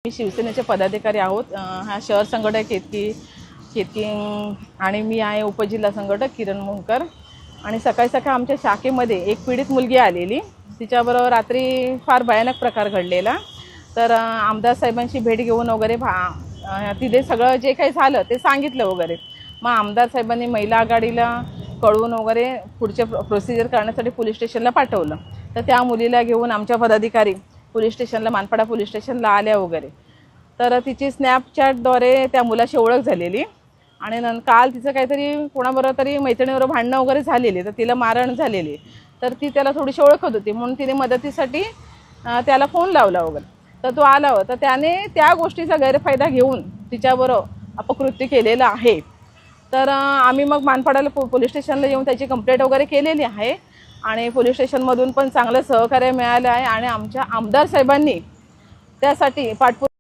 मी शिवसेनेचे पदाधिकारी आहोत। हा शहर संघटक केतकी आणि मी आहे उपजिल्हा संघटक किरण मोहकर। आणि सकाळी सकाळी आमच्या शाखेमध्ये एक पीडित मुलगी आलेली, तिच्याबरोबर रात्री फार भयानक प्रकार घडलेला। तर आमदार साहेबांची भेट घेऊन वगैरे तिथे सगळं जे काही झालं ते सांगितलं वगैरे। मग आमदार साहेबांनी महिला आघाडीला कळवून वगैरे पुढचे प्रोसिजर करण्यासाठी पोलीस स्टेशनला पाठवलं। तर त्या मुलीला घेऊन आमच्या पदाधिकारी पोलीस स्टेशनला, मानपाडा पोलीस स्टेशनला आल्या वगैरे। तर तिची स्नॅपचॅटद्वारे त्या मुलाशी ओळख झालेली आणि काल तिचं काहीतरी कोणाबरोबर तरी मैत्रिणीबरोबर भांडणं वगैरे झालेली, तर तिला मारहाण झालेली। तर ती त्याला थोडीशी ओळखत होती म्हणून तिने मदतीसाठी त्याला फोन लावला वगैरे। तर तो आला होता, त्याने त्या गोष्टीचा गैरफायदा घेऊन तिच्याबरोबर अपकृत्य केलेलं आहे। तर आम्ही मग मानपाड्याला पोलीस स्टेशनला येऊन त्याची कंप्लेंट वगैरे केलेली आहे आणि पोलीस स्टेशनमधून पण चांगलं सहकार्य मिळालं आहे आणि आमच्या आमदार साहेबांनी त्यासाठी पाठपुरावा